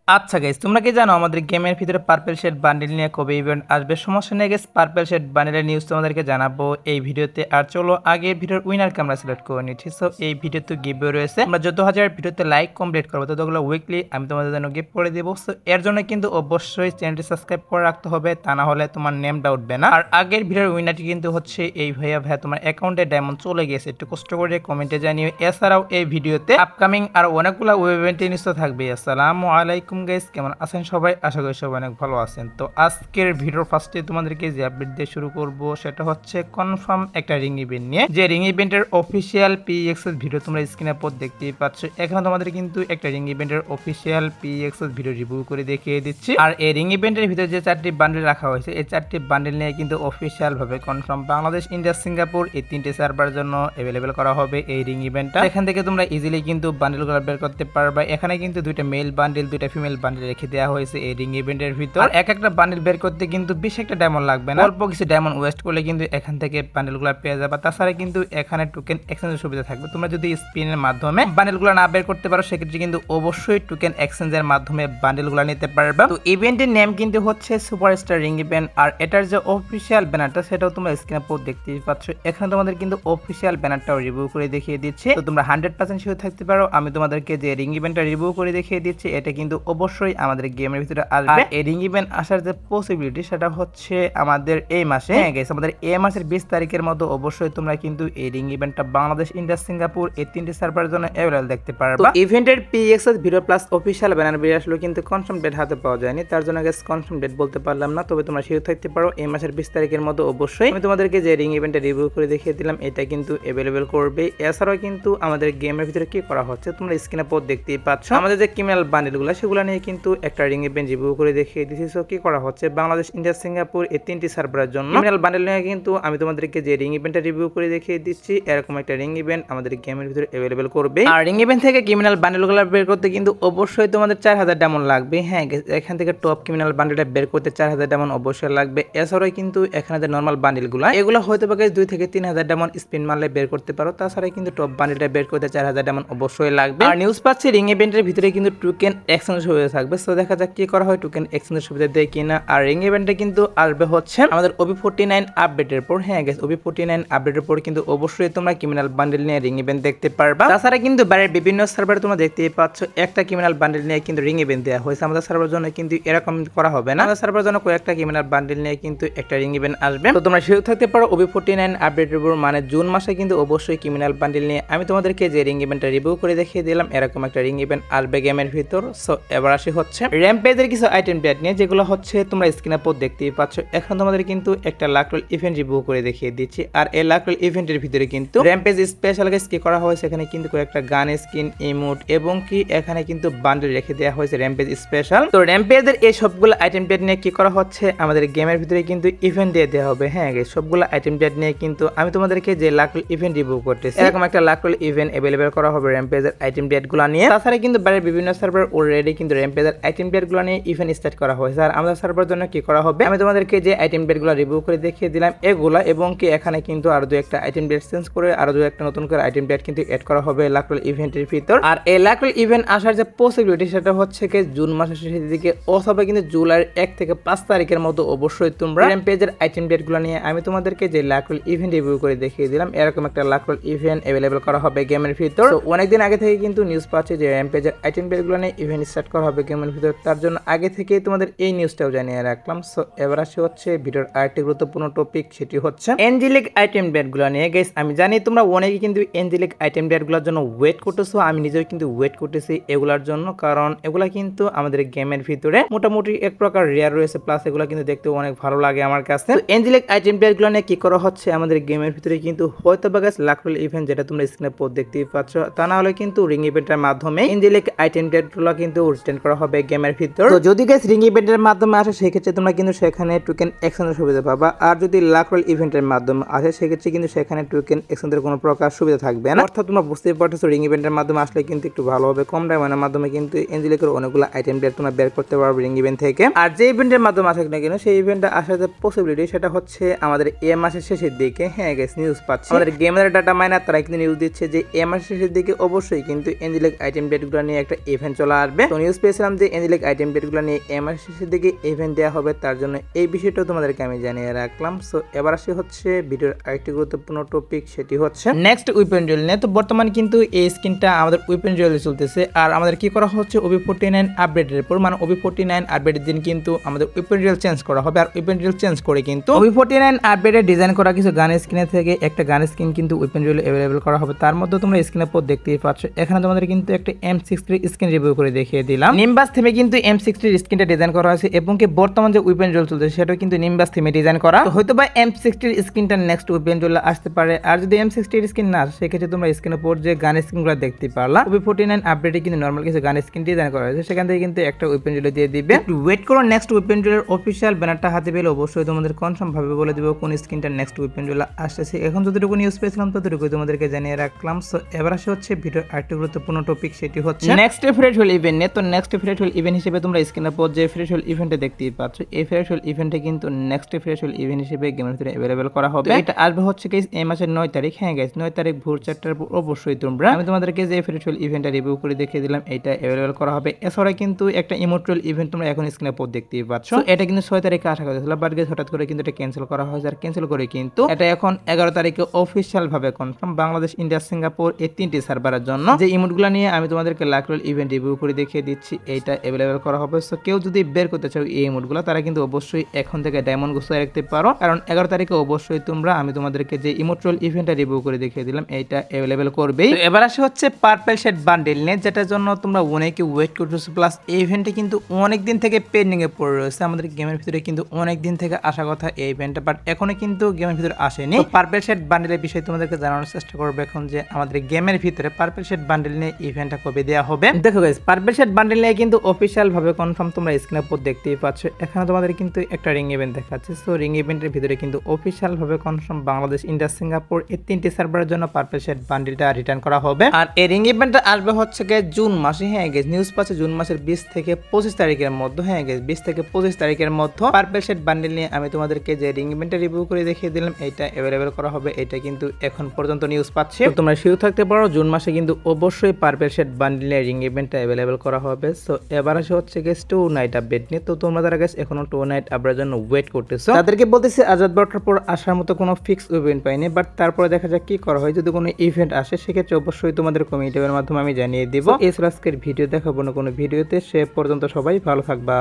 আচ্ছা গাইস, তোমরা কি জানো আমাদের গেমের ভিতরে পার্পল শেড বান্ডেল নিয়ে কবে ইভেন্ট আসবে? সমস্যা নেই গাইস, পার্পল শেড বান্ডেলের নিউজ তোমাদেরকে জানাবো এই ভিডিওতে। আর চলো আগে ভিডিওর উইনারকে আমরা সিলেক্ট করে নিই। ঠিক, সো এই ভিডিওতে গিভওয়ে রয়েছে। আমরা যত হাজার ভিডিওতে লাইক কমপ্লিট করবো ততগুলো উইকলি আমি তোমাদের জন্য গিফট করে দেবো। সো এর জন্য কিন্তু অবশ্যই চ্যানেলটি সাবস্ক্রাইব করে রাখতে হবে, তা না হলে তোমার নেমটা উঠবে না। আর আগের ভিডিওর উইনারটি কিন্তু হচ্ছে এই ভাইয়া তোমার অ্যাকাউন্টে ডায়মন্ড চলে গেছে, একটু কষ্ট করে কমেন্টে জানিও। এছাড়াও এই ভিডিওতে আপকামিং আর অনেকগুলো ওয়েব ইভেন্টের নিউজ থাকবে। আসসালামু আলাইকুম গাইস, কেমন আছেন সবাই? আশা করি সবাই অনেক ভালো আছেন। তো আজকের ভিডিওর ফার্স্টে তোমাদেরকে যে আপডেট দিয়ে শুরু করব সেটা হচ্ছে কনফার্ম একটা রিং ইভেন্ট নিয়ে। যে রিং ইভেন্টের অফিসিয়াল পিএক্সএস ভিডিও তোমরা স্ক্রিনের পর দেখতেই পাচ্ছ। এখানে তোমাদের কিন্তু একটা রিং ইভেন্টের অফিসিয়াল পিএক্সএস ভিডিও রিভিউ করে দেখিয়ে দিচ্ছি। আর এই রিং ইভেন্টের ভিতরে যে 4টি বান্ডেল রাখা হয়েছে, এই 4টি বান্ডেল নিয়ে কিন্তু অফিসিয়াল ভাবে কনফার্ম বাংলাদেশ, ইন্ডিয়া, সিঙ্গাপুর এই 3টে সার্ভার জন্য অ্যাভেলেবেল করা হবে এই রিং ইভেন্টটা। এখান থেকে তোমরা ইজিলি কিন্তু বান্ডেলগুলো বের করতে পারবে। এখানে কিন্তু 2টা মেল বান্ডেল 2টা ফিমেল বান্ডেল রেখে দেওয়া হয়েছে এই রিং ইভেন্টের ভিতর। এক একটা বান্ডেল বের করতে কিন্তু বেশি একটা ডায়মন্ড লাগবে না, অল্প কিছু ডায়মন্ড ওয়েস্ট করলে কিন্তু এখান থেকে বান্ডেলগুলো পেয়ে যাবে। তাছাড়া কিন্তু এখানে টোকেন এক্সচেঞ্জের সুবিধা থাকবে। তোমরা যদি স্পিনের মাধ্যমে বান্ডেলগুলো না বের করতে পারো সেক্ষেত্রে কিন্তু অবশ্যই টোকেন এক্সচেঞ্জের মাধ্যমে বান্ডেলগুলো নিতে পারবে। তো ইভেন্টের নেম কিন্তু হচ্ছে সুপারস্টার রিং ইভেন্ট। আর এটার যে অফিসিয়াল ব্যানারটা সেটাও তোমরা স্ক্রিনে পর দেখতেই পাচ্ছ। এখানে তোমাদের কিন্তু অফিসিয়াল ব্যানারটাও রিভিউ করে দেখিয়ে দিচ্ছে। তো তোমরা 100% শিওর থাকতে পারো আমি তোমাদেরকে যে রিং ইভেন্টটা রিভিউ করে দেখিয়ে দিচ্ছি এটা কিন্তু অবশ্যই আমাদের গেমের ভিতরে আসবে। এই রিং ইভেন্ট আসার যে পসিবিলিটি সেটা হচ্ছে আমাদের এই মাসে, আমাদের এই মাসের 20 তারিখের মধ্যে অবশ্যই তোমরা কিন্তু এই রিং ইভেন্টটা বাংলাদেশ, ইন্ডিয়া, সিঙ্গাপুর এই 3টি সার্ভারের জন্য অ্যাভেলেবল দেখতে পারবে। তো ইভেন্টের পিএক্সএস ভিডিও প্লাস অফিসিয়াল ব্যানার বেরিয়ে আসলো, কিন্তু কনফার্ম ডেট হাতে পাওয়া যায়নি, তার জন্য গাইস কনফার্ম ডেট বলতে পারলাম না। তবে তোমরা শিওর থাকতে পারো এই মাসের 20 তারিখের মধ্যে অবশ্যই আমি তোমাদেরকে যে রিং ইভেন্টটা রিভিউ করে দেখিয়ে দিলাম এটা কিন্তু অ্যাভেলেবল করবে। এছাড়াও কিন্তু আমাদের গেমের ভিতরে কি করা হচ্ছে তোমরা স্ক্রিনে পর দেখতেই পাচ্ছ। আমাদের যে ক্রিমিনাল বান্ডেলগুলো সেগুলো নিয়ে কিন্তু একটা রিং ইভেন্ট রিভিউ করে দেখিয়ে দিচ্ছি। সো কি করা হচ্ছে বাংলাদেশ, ইন্ডিয়া, সিঙ্গাপুর এই 3টি সার্ভারের জন্য ক্রিমিনাল বান্ডেল নিয়ে কিন্তু আমি তোমাদেরকে যে রিং ইভেন্টটা রিভিউ করে দেখিয়ে দিচ্ছি এরকম একটা রিং ইভেন্ট আমাদের গেমের ভিতরে অ্যাভেলেবল করবে। আর রিং ইভেন্ট থেকে ক্রিমিনাল বান্ডেলগুলো বের করতে কিন্তু অবশ্যই তোমাদের 4000 ডায়মন্ড লাগবে। হ্যাঁ, এখান থেকে টপ ক্রিমিনাল বান্ডেলটা বের করতে 4000 ডায়মন্ড অবশ্যই লাগবে। এছাড়াও কিন্তু এখানে যে নরমাল বান্ডেলগুলো এগুলো হয়তো বা 2 থেকে 3000 ডায়মন্ড স্পিন মারলে বের করতে পারো। তাছাড়া কিন্তু টপ বান্ডেলটা বের করতে 4000 ডায়মন্ড অবশ্যই লাগবে। আর নিউজ পাচ্ছি রিং ইভেন্টের ভিতরে কিন্তু টোকেন এক্সচেঞ্জের সুবিধা থাকবে। সো দেখা যাক কি করা হয়, টোকেন এক্সচেঞ্জের সুবিধা দেয় কিনা। আর রিং ইভেন্টে কিন্তু আসবে হচ্ছে আমাদের OB49 আপডেটের পর। হ্যাঁ গাইস, OB49 আপডেটের পর কিন্তু অবশ্যই তোমরা ক্রিমিনাল বান্ডেল নিয়ে রিং ইভেন্ট দেখতে পারবা। তাছাড়া কিন্তু বাইরের বিভিন্ন সার্ভারে তোমরা দেখতেই পাচ্ছ একটা ক্রিমিনাল বান্ডেল নিয়ে কিন্তু রিং ইভেন্ট দেওয়া হয়েছে। আমাদের সার্ভারের জন্য কিন্তু এরকম করা হবে না, আমাদের সার্ভারের জন্য কয়েকটা ক্রিমিনাল বান্ডেল নিয়ে কিন্তু একটা রিং ইভেন্ট আসবে। তো তোমরা শিওর থাকতে পারো OB49 আপডেটের পর মানে জুন মাসে কিন্তু অবশ্যই ক্রিমিনাল বান্ডেল নিয়ে আমি তোমাদেরকে যে রিং ইভেন্টটা রিভিউ করে দেখিয়ে দিলাম এরকম একটা রিং ইভেন্ট আসবে গেমের ভিতর। সো এবার আসি হচ্ছে র্যাম্পেজের কিছু আইটেম প্যাড নিয়ে, যেগুলো হচ্ছে তোমরা স্ক্রিনের পর দেখতেই পাচ্ছ। এখন তোমাদের কিন্তু একটা লাকরোল ইভেন্ট রিভিউ করে দেখিয়ে দিচ্ছি। আর এই লাকরোল ইভেন্টের ভিতরে কিন্তু র্যাম্পেজ স্পেশাল গাইস কি করা হয়েছে, এখানে কিন্তু কয়েকটা গান স্কিন, ইমোট এবং কি এখানে কিন্তু বান্ডেল রেখে দেওয়া হয়েছে র্যাম্পেজ স্পেশাল। তো র্যাম্পেজের এই সবগুলো আইটেম প্যাড নিয়ে কি করা হচ্ছে আমাদের গেমের ভিতরে কিন্তু ইভেন্ট দিয়ে দেওয়া হবে। হ্যাঁ গাইস, সবগুলো আইটেম প্যাড নিয়ে কিন্তু আমি তোমাদেরকে যে লাকরোল ইভেন্ট রিভিউ করতেছি এরকম একটা লাকরোল ইভেন্ট অ্যাভেলেবল করা হবে র্যাম্পেজের আইটেম প্যাডগুলো নিয়ে। তাছাড়া কিন্তু বাইরের বিভিন্ন সার্ভার অলরেডি কিন্তু র্যাম্পেজের আইটেম প্যাডগুলো নিয়ে ইভেন্ট স্টার্ট করা হয়েছে। আর আমাদের সার্ভারের জন্য কি করা হবে আমি তোমাদেরকে যে আইটেম প্যাডগুলো রিভিউ করে দেখিয়ে দিলাম এগুলা, এবং কি এখানে কিন্তু আরো 2-1টা আইটেম প্যাড চেঞ্জ করে আরো 2-1টা নতুন করে আইটেম প্যাড কিন্তু এড করা হবে লাকরোল ইভেন্টের ভিতর। আর এই লাকরোল ইভেন্ট আসার যে পসিবিলিটি সেটা হচ্ছে কি জুন মাসের শেষের দিকে অথবা কিন্তু জুলাইয়ের 1 থেকে 5 তারিখের মধ্যে অবশ্যই তোমরা র্যাম্পেজের আইটেম প্যাডগুলো নিয়ে আমি তোমাদেরকে যে লাকরোল ইভেন্ট রিভিউ করে দেখিয়ে দিলাম এরকম একটা লাকরোল ইভেন্ট অ্যাভেলেবল করা হবে গেমের ভিতর। তো অনেকদিন আগে থেকে কিন্তু নিউজ পাচ্ছি যে র্যাম্পেজের আইটেম প্যাডগুলো নিয়ে ইভেন্ট স্টার্ট করা হবে গেমের ভিতর, তার জন্য আগে থেকেই তোমাদের এই নিউজটাও জানিয়ে রাখলাম। সো এবার আসি হচ্ছে ভিডিওর আরেকটি গুরুত্বপূর্ণ টপিক, সেটি হচ্ছে এঞ্জেলিক আইটেম প্যাডগুলো নিয়ে। গাইস আমি জানি তোমরা অনেকেই কিন্তু এঞ্জেলিক আইটেম প্যাডগুলোর জন্য ওয়েট করতেছো, আমি নিজেও কিন্তু ওয়েট করতেছি এগুলার জন্য, কারণ এগুলা কিন্তু আমাদের গেমের ভিতরে মোটামুটি এক প্রকার রেয়ার রয়েছে, প্লাস এগুলা কিন্তু দেখতে অনেক ভালো লাগে আমার কাছে। এঞ্জেলিক আইটেম প্যাডগুলো নিয়ে কি করা হচ্ছে আমাদের গেমের ভিতরে কিন্তু হয়তো বা গাইস লাকরোল ইভেন্ট যেটা তোমরা স্ক্রিনে পর দেখতেই পাচ্ছ, তা না হলে কিন্তু রিং ইভেন্টের মাধ্যমে এঞ্জেলিক আইটেম প্যাডগুলো কিন্তু রিটার্ন করা হবে গেমের ভিতর। তো যদি গাইস রিং ইভেন্টের মাধ্যমে আসে সেক্ষেত্রে তোমরা কিন্তু সেখানে টোকেন এক্সচেঞ্জের সুবিধা পাবা। আর যদি লাকরোল ইভেন্টের মাধ্যমে আসে সেক্ষেত্রে কিন্তু সেখানে টোকেন এক্সচেঞ্জের কোনো প্রকার সুবিধা থাকবে না। অর্থাৎ তোমরা বুঝতেই পারছো রিং ইভেন্টের মাধ্যমে আসলে কিন্তু একটু ভালো হবে, কম ডায়মন্ডের মাধ্যমে কিন্তু এঞ্জেলিকের অনেকগুলো আইটেম প্যাড তোমরা বের করতে পারবে রিং ইভেন্ট থেকে। আর যে ইভেন্টের মাধ্যমে আসে না কেন সেই ইভেন্টটা আসার যে পসিবিলিটি সেটা হচ্ছে আমাদের এই মাসের শেষের দিকে। হ্যাঁ গাইস, নিউজ পাচ্ছি আমাদের গেমের ডাটা মাইনার তারা কিন্তু নিউজ দিচ্ছে যে এই মাসের শেষের দিকে অবশ্যই কিন্তু এঞ্জেলিক আইটেম প্যাডগুলো নিয়ে একটা ইভেন্ট চলে আসবে। তো নিউজ নিউজ পেয়েছিলাম যে এঞ্জেলিক আইটেম বেডগুলো নিয়ে এই মাসের শেষের দিকে ইভেন্ট দেওয়া হবে, তার জন্য এই বিষয়টাও তোমাদেরকে আমি জানিয়ে রাখলাম। সো এবার আসি হচ্ছে ভিডিওর আরেকটি গুরুত্বপূর্ণ টপিক, সেটি হচ্ছে নেক্সট উইপেন ডুয়েল নিয়ে। তো বর্তমানে কিন্তু এই স্কিনটা আমাদের উইপেন ডুয়েলে চলতেছে, আর আমাদের কি করা হচ্ছে OB49 আপডেটের পর, মানে OB49 আপডেটের দিন কিন্তু আমাদের উইপেন ডুয়েল চেঞ্জ করা হবে। আর উইপেন ডুয়েল চেঞ্জ করে কিন্তু OB49 আপডেটে ডিজাইন করা কিছু গান স্কিনের থেকে একটা গান স্কিন কিন্তু উইপেন ডুয়েলে অ্যাভেলেবল করা হবে। তার মধ্যে তোমরা স্ক্রিনের পর দেখতেই পাচ্ছ, এখানে তোমাদের কিন্তু একটা M63 স্কিন রিভিউ করে দেখিয়ে দিলাম। নিম্বাস থিমে কিন্তু M63 স্কিনটা ডিজাইন করা হয়েছে, এবং কি বর্তমান যে উইপেন ডুয়েল চলছে সেটাও কিন্তু নিম্বাস থিমে ডিজাইন করা। হয়তো বা M60 স্কিনটা নেক্সট উইপেন ডুয়েলে আসতে পারে। আর যদি M60 স্কিন না আসে, সেক্ষেত্রে তোমরা স্ক্রিনের পর যে গান স্কিনগুলো দেখতে পারলা, OB49 আপডেটে কিন্তু নরমাল কিছু গান স্কিন ডিজাইন করা হয়েছে, সেখান থেকে কিন্তু একটা উইপেন ডুয়েলে দিয়ে দিবে। ওয়েট করো, নেক্সট উইপেন ডুয়েলের অফিসিয়াল ব্যানারটা হাতে পেলে অবশ্যই তোমাদের কনফার্ম ভাবে বলে দিব কোন স্কিনটা নেক্সট উইপেন ডুয়েলে আসছে। এখন যতটুকু নিউজ পেয়েছিলাম ততটুকুই তোমাদেরকে জানিয়ে রাখলাম। সো এবার আসে হচ্ছে ভিডিওর আরেকটি গুরুত্বপূর্ণ টপিক, সেটি হচ্ছে নেক্সট ফ্রেশ হোল ইভেন্ট নিয়ে। তো নেক্সট ফ্রেশ হোল ইভেন্ট হিসেবে তোমরা স্ক্রিনের পর যে ফ্রেশ হোল ইভেন্টে দেখতেই পাচ্ছ, এই ফ্রেশ হোল ইভেন্টে কিন্তু নেক্সট ফ্রেশ হোল ইভেন্ট হিসেবে গেমের ভিতরে অ্যাভেলেবল করা হবে। এটা আসবে হচ্ছে গাইস এই মাসের 9 তারিখ। হ্যাঁ গাইস, 9 তারিখ ভোর 4টার পর অবশ্যই তোমরা, আমি তোমাদেরকে যে ফ্রেশ হোল ইভেন্টটা রিভিউ করে দেখিয়ে দিলাম, এটা অ্যাভেলেবল করা হবে। এছাড়া কিন্তু একটা ইমোট্রাল ইভেন্ট তোমরা এখন স্ক্রিনের পর দেখতেই পাচ্ছ, এটা কিন্তু 6 তারিখে আসা কথা ছিল, বাট গাইস হঠাৎ করে কিন্তু এটা ক্যান্সেল করা হয়েছে। আর ক্যান্সেল করে কিন্তু এটা এখন 11 তারিখে অফিসিয়াল ভাবে কনফার্ম বাংলাদেশ, ইন্ডিয়া, সিঙ্গাপুর এই 3টি সার্ভারের জন্য যে ইমোটগুলো নিয়ে আমি তোমাদেরকে লাকরোল ইভেন্ট রিভিউ করে দেখিয়ে দিচ্ছি, এইটা অ্যাভেলেবল করা হবে। সো কেউ যদি বের করতে চাও এই ইমোটগুলো, তারা কিন্তু অবশ্যই এখন থেকে ডায়মন্ড গুছিয়ে রাখতে পারো, কারণ 11 তারিখে অবশ্যই তোমরা, আমি তোমাদেরকে যে ইমোট্রাল ইভেন্টটা রিভিউ করে দেখিয়ে দিলাম, এইটা অ্যাভেলেবল করবেই। এবার আসে হচ্ছে পার্পল শেড বান্ডেল নিয়ে, যেটার জন্য তোমরা অনেকে ওয়েট করতেছো, প্লাস এই ইভেন্টে কিন্তু অনেক দিন থেকে পেন্ডিং এ পড়ে রয়েছে। আমাদের গেমের ভিতরে কিন্তু অনেক দিন থেকে আসা কথা এই ইভেন্টটা, বাট এখনো কিন্তু গেমের ভিতরে আসেনি। পার্পল শেড বান্ডেলের বিষয়ে তোমাদেরকে জানানোর চেষ্টা করবো এখন, যে আমাদের গেমের ভিতরে পার্পল শেড বান্ডেল নিয়ে ইভেন্টটা কবে দেওয়া হবে। দেখো গাইস, পার্পল শেড বান্ডেল নিয়ে কিন্তু অফিসিয়াল ভাবে কনফার্ম, তোমরা স্ক্রিনের উপর দেখতেই পাচ্ছ। এখানে তোমাদের কিন্তু একটা রিং ইভেন্ট দেখাচ্ছে। সো রিং ইভেন্টের ভিতরে কিন্তু অফিসিয়াল ভাবে কনফার্ম বাংলাদেশ, ইন্ডিয়া, সিঙ্গাপুর এই 3টি সার্ভারের জন্য পার্পল শেড বান্ডেলটা রিটার্ন করা হবে। আর এই রিং ইভেন্টটা আসবে হচ্ছে জুন মাসে। হ্যাঁ গাইস, নিউজ পাচ্ছে জুন মাসের 20 থেকে 25 তারিখের মধ্যে। হ্যাঁ গাইস, 20 থেকে 25 তারিখের মধ্যে পার্পল শেড বান্ডেল নিয়ে আমি তোমাদেরকে যে রিং ইভেন্টটা রিভিউ করে দেখিয়ে দিলাম, এটা অ্যাভেলেবল করা হবে। এটা কিন্তু এখন পর্যন্ত নিউজ পাচ্ছে, তোমরা শিওর থাকতে পারো জুন মাসে কিন্তু অবশ্যই পার্পল শেড বান্ডেল নিয়ে রিং ইভেন্টটা অ্যাভেলেবল করা হবে। সো এবার আসে হচ্ছে টু নাইট আপডেট নিয়ে। তো তোমরা যারা গাইস এখনো টু নাইট আপডেটের জন্য ওয়েট করতেছো, তাদেরকে বলতেছি আজাদ বারোটার পর আসার মতো কোনো ফিক্স ইভেন্ট পাইনি, বাট তারপরে দেখা যাক কি করা হয়। যদি কোনো ইভেন্ট আসে, সেক্ষেত্রে অবশ্যই তোমাদের কমিটির মাধ্যমে আমি জানিয়ে দিব। এছাড়া আজকের ভিডিও দেখাবো না কোনো ভিডিওতে। সে পর্যন্ত সবাই ভালো থাকবা।